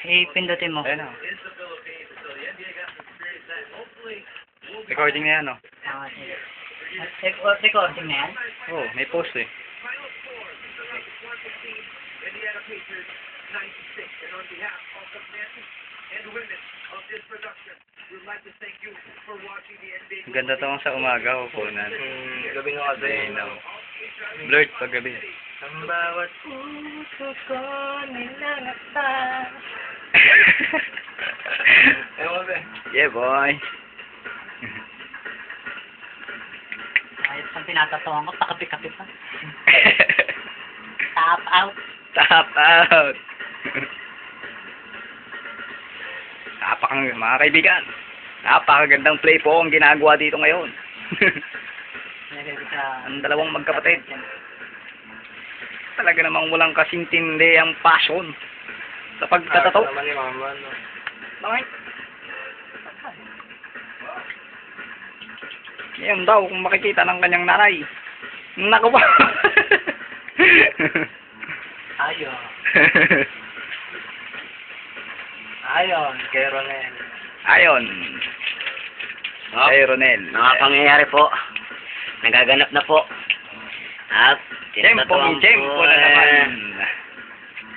ipindutin mo. Ayun na. Recording na yan, no? Sige. Recording na yan? Oo, may post eh. Ganda to sa umaga, upunan. Gabi nga kasi. Ayun, blurred pag gabi. Ang bawat puso ko nilalakta. Ewan ba? Yeah, boy. Ayos ang tinatatuan ko, pakapi-kapi pa. Tap out. Tap out. Mga kaibigan, napakagandang play po ang ginagawa dito ngayon. Ang dalawang magkapatid. Talaga namang walang kasintindi ang passion sa pagtatato. Naman ni mama, no? Bakit? Yan daw kung makikita ng kanyang nanay. Naku ba? Ayon. Ayon, kay Ronel. Ayon. Oh, Kay Ronel. mga pangyayari po. Nagaganap na po. At, Tempo na naman.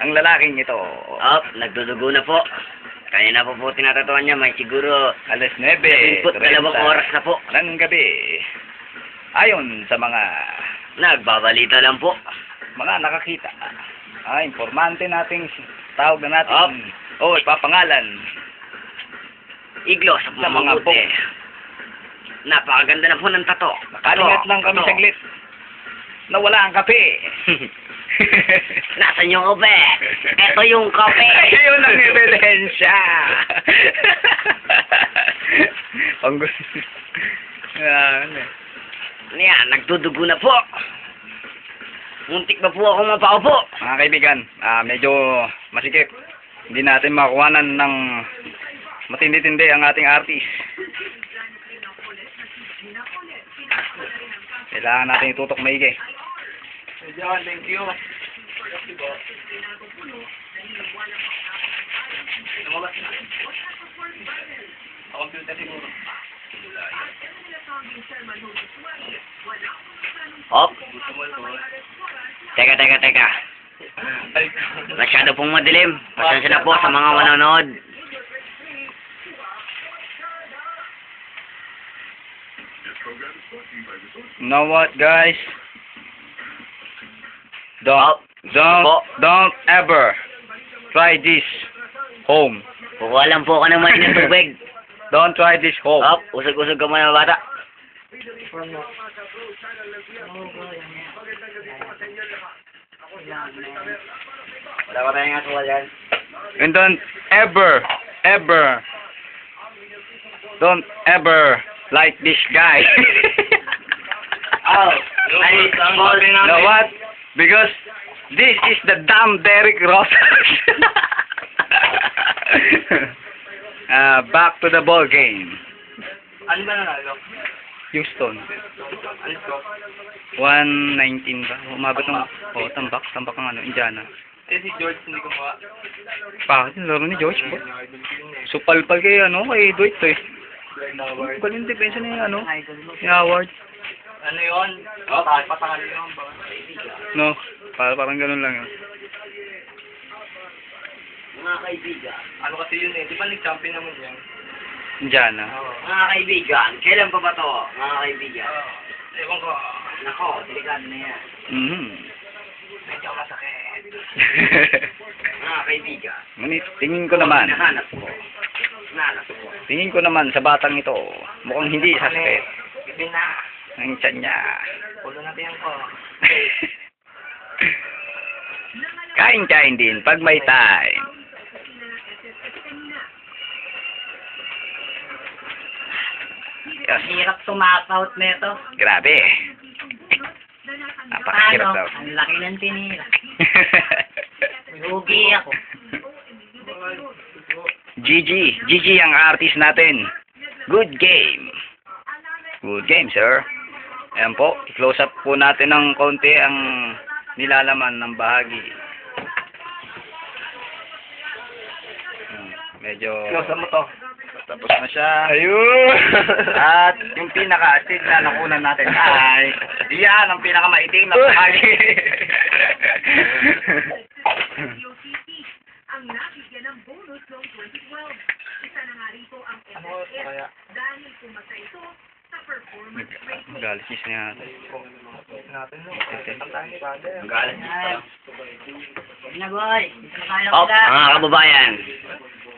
Ang lalaking ito. nagdudugo na po. Kanina po tinatatuan niya, may siguro Alas 9. 12 oras na po. Ng gabi. Ayon sa mga Nagbabalita lang po. nakakita. Informante nating tawag na natin. Ipapangalan. Iglo sa Sa mga mabuti. Napakaganda na po ng tato. Nakalingat lang kami saglit. Nawala ang kape. Nasaan yung kape? Ito yung kape. Yun ang ebidensya. Ang gusto. Yan, nagdudugo na po. Muntik ba po akong mapaupo? Mga kaibigan, medyo masikip. Hindi natin makuhanan ng matindi-tindi ang ating artist. Kailangan natin itutok maigi. John, thank you. Lumabas na. Sa computer siguro. Teka. Masyado pong madilim. Pasensya na po sa mga manonood. You know what, guys? Po. Don't ever try this home. Kukuha lang po ka ng mainit na tubig. Don't try this home. Usog-usog ka muna bata. Wala pa tayong aswal yan. And don't ever like this guy. You know what? Because this is the damn Derrick Rosas. Back to the ball game. Ano ba nanalo? Houston. Ano ko? 119 ba? Umabot ng tambak ang Indiana. Si George hindi ko mawa. Bakit yung laro ni George ba? Supal-pal kay Dwight eh. Galing depensa ni ni Howard. Ano yun? Patangal yun. No, parang ganun lang yun. Mga kaibigan. Ano kasi yun eh? Di ba nag-champion naman yan? Indiana. Mga kaibigan. Kailan pa ba to? Mga kaibigan. Ewan ko. Nako, delikado na yan. Medyo masakit. Mga kaibigan. Ngunit tingin ko naman sa batang ito, mukhang hindi sasakit Gabi na. ang tiyan niya. Pulo natin yan ko. Kain-kain din pag may time. Yes. Hirap tumapaut nito. Grabe. Napakahirap daw. Ang laki ng tinira. Lugi ako. GG ang artist natin. Good game. Good game, sir. Ayan po, i-close up po natin ng konti ang nilalaman ng bahagi. Medyo Close mo to. tapos na siya. Ayun! At yung pinaka-asid na nakunan natin ay yan ang pinakamaitim na bahagi. ang nabigyan ng bonus noong 2012. Isa na nga rito ang Ano SSS kaya? dahil pumasa ito sa performance rating. Galis niya natin. Natin no. Ang tayo ni Father. Galit. Sige na, boy. Dito na tayo Oh, sila. mga kababayan.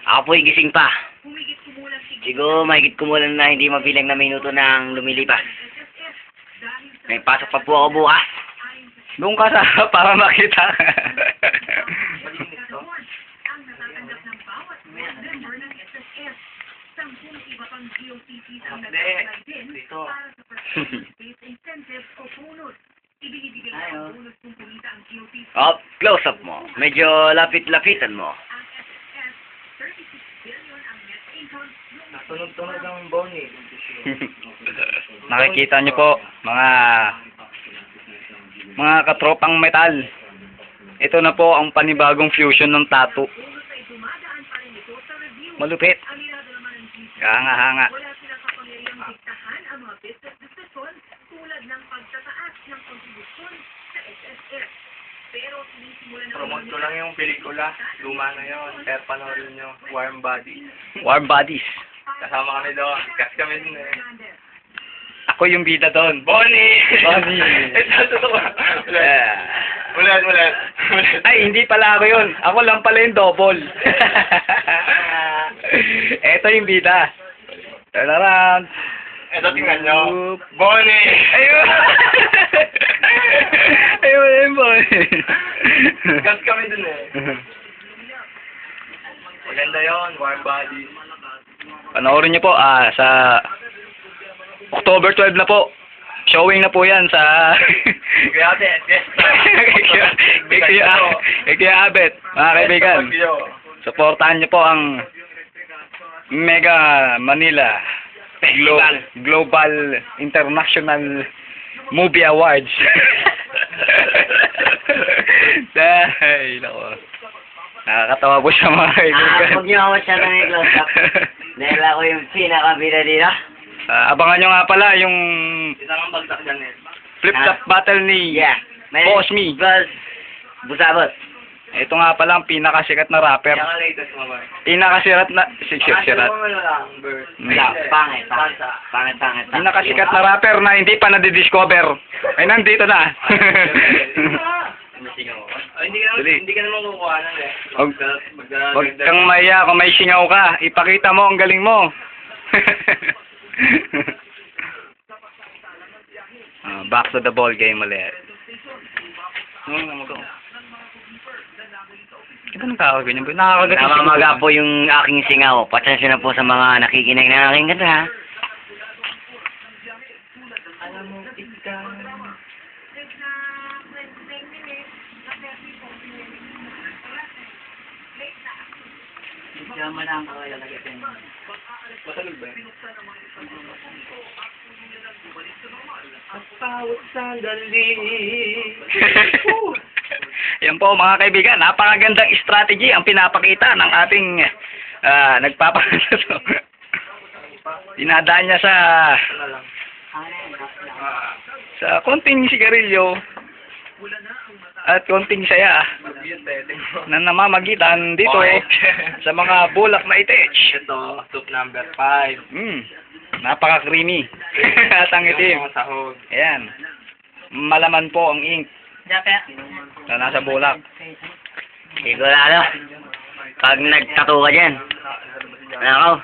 Ako po'y gising pa. Humigit kumulang Siguro mahigit kumulan na hindi mabilang na minuto nang lumilipas. SSS dahil sa May pasok pa po ako bukas. Doon ka sa para makita. kasahon ang natatanggap ng bawat member ng SSS. 10 iba pang GOCCs ang nag-apply din Dito. para sa performance-based incentives o bonus. Ibinibigay ang bonus kung kumita ang GOCC. Oh, close up mo. Medyo lapit-lapitan mo. Ang SSS, 36 billion ang net income noong Tunog-tunog ang bone eh. Nakikita niyo po mga katropang metal. Ito na po ang panibagong fusion ng tattoo. bonus ay dumadaan pa rin ito sa review. Malupit. Ang dinadalaman ng GC, Hanga-hanga. wala silang kapangyarihang diktahan ang mga business decision tulad ng pagtataas ng kontribusyon sa SSS. Pero sinisimulan na Promote ko lang yung pelikula. Luma na yun. Pero panoorin nyo. Warm Body. Warm bodies. Kasama kami doon. Kasi kami din eh. Ako yung bida doon. Bonnie! Bonnie. Ito, totoo. Yeah. Ulit. Ay, hindi pala ako yun. Ako lang pala yung double. Ito yung bida. Turn around. Ito, tingnan nyo. Bonnie! Ayun! Ayun, boy. Kasi kami dun eh. Maganda yun. Warm Body. Panoorin niyo po sa October 12 na po. Showing na po yan sa Grabe, yes. kay Kuya Abet, mga kaibigan. Suportahan niyo po ang Mega Manila Global International Movie Awards. Dahil ako. Nakakatawa po siya mga kaibigan. Huwag niyo ako masyadong i-close up. Dahil ako yung pinakabida dito. Abangan nyo nga pala yung Isang ang bagsak dyan eh. flip-top battle ni Yeah. Boss Me. Buzz. Busabot. Ito nga pala ang pinakasikat na rapper. Yan ang latest mo ba? Pinakasirat na... Sikat. lang, Bert. Pangit. Pangit. Pinakasikat na rapper na hindi pa nadidiscover. Ay, nandito na. Ay, Dali. hindi ka naman kukuha nun eh. Huwag kang maya kung may singaw ka. Ipakita mo ang galing mo. Back to the ball game ulit. Ito nang tawag ganyan. Nakakagat yung Namamaga po yung aking singaw. Pasensya na po sa mga nakikinig na aking kanta. Diyan mo lang ako ilalagay ko yun. Matalog ba yan? Pawat sandali. Yan po mga kaibigan, napakagandang strategy ang pinapakita ng ating nagpapakita. Dinadaan niya Ano lang? sa konting sigarilyo at konting saya Yun, pwede mo. na namamagitan dito Okay. sa mga bulak na itech. Ito, soup number 5. Napaka-creamy at ang itim. Yung mga sahog. Ayan. Malaman po ang ink Diyan, kaya. na nasa bulak. Sigurado. Pag nagtato ka dyan. Ano?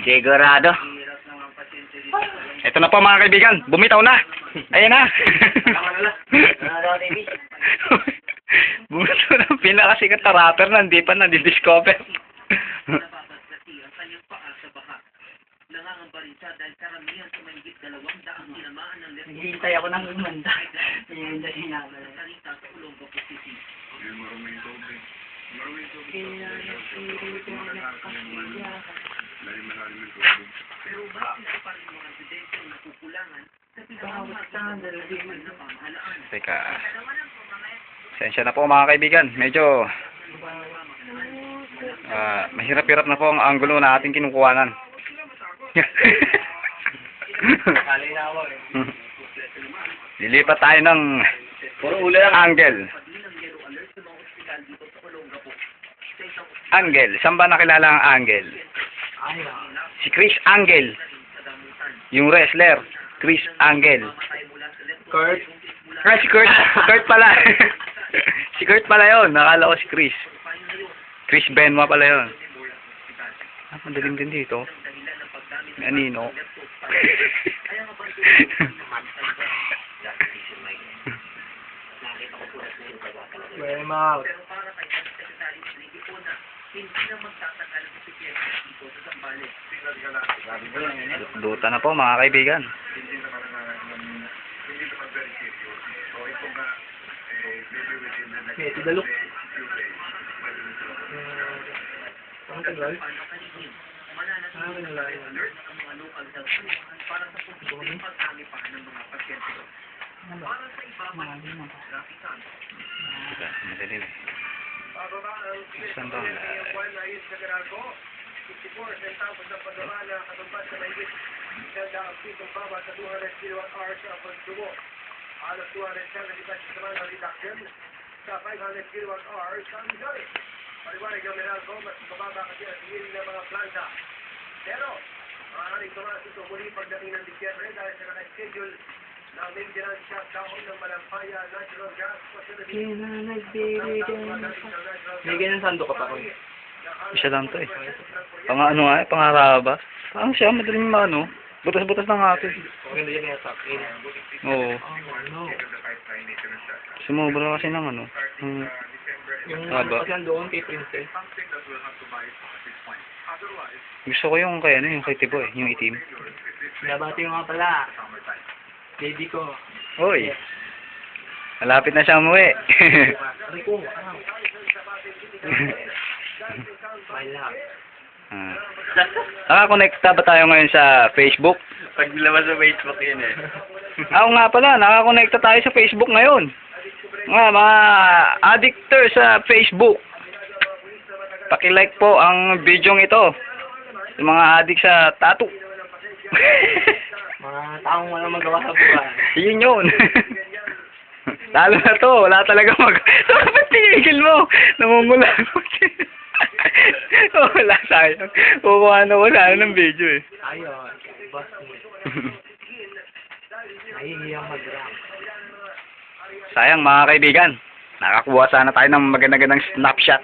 Sigurado. Ito na po mga kaibigan, bumitaw na. Ayan na. Bumitaw na, pinakasikat na rapper na hindi pa nadidiscover. Naghihintay ako ng umanda. Hindi na ako. Teka. Sensya na po mga kaibigan, medyo Mahirap-hirap na po ang angulo na ating kinukuhanan. Kali na ako eh. Lilipat tayo ng Puro ulo lang. angle. Angle. Saan ba nakilala ang angle? Si Chris Angle. Yung wrestler. Chris Angle. Kurt. Si Kurt. Kurt pala. Si Kurt pala yun. Nakala ko si Chris. Chris Benoit pala yun. Madaling din dito. May anino. Game out. Duta na po mga kaibigan. Ito dalok. Ang tagal. Madaling. Saan ba? May ganyan sando ka pa ko. Isa lang to eh. Ano nga eh, pangarabas. Parang siya, madaling maano. Butas-butas na nga ito eh. Maganda yan yung attack. Oo. No. Sumubra kasi ng ano. Yung Haba. kasi doon kay Princess. Gusto ko yung kay ano, yung kay Tibo eh, yung itim. Nabati nga pala. Baby ko. Hoy. Malapit na siya umuwi. Aray ko. My love. Nakakonekta ba tayo ngayon sa Facebook? Pag labas sa Facebook yun eh. Oo nga pala, nakakonekta tayo sa Facebook ngayon. Mga addictor sa Facebook. Paki-like po ang video ito. Yung mga addict sa tattoo. Mga taong walang magawa sa buhay. Yun yun. Lalo na to, wala talaga Ba't tinigil mo? Namumula mo. Wala, sayang. Kukuha na wala ng video eh. Ayun. Boss mo. Nahihiyang mag-rap. Sayang mga kaibigan. Nakakuha sana tayo ng magandang snapshot.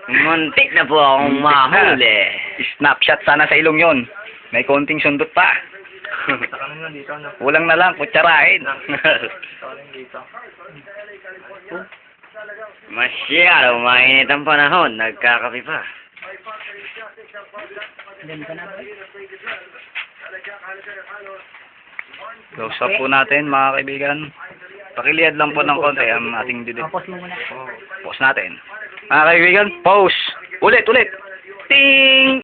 Muntik na po akong mahuli. Snapshot sana sa ilong yon. May konting sundot pa. Saka na dito na. Kulang na lang, kutsarain. Sorry dito. Masyado mainit ang panahon. Nagkakapi pa. Ganda na ba? Close up po natin mga kaibigan. Pakiliad lang po ng konti ang ating didit. Tapos mo muna. Pause natin. Mga kaibigan, pause. Ulit. Ting!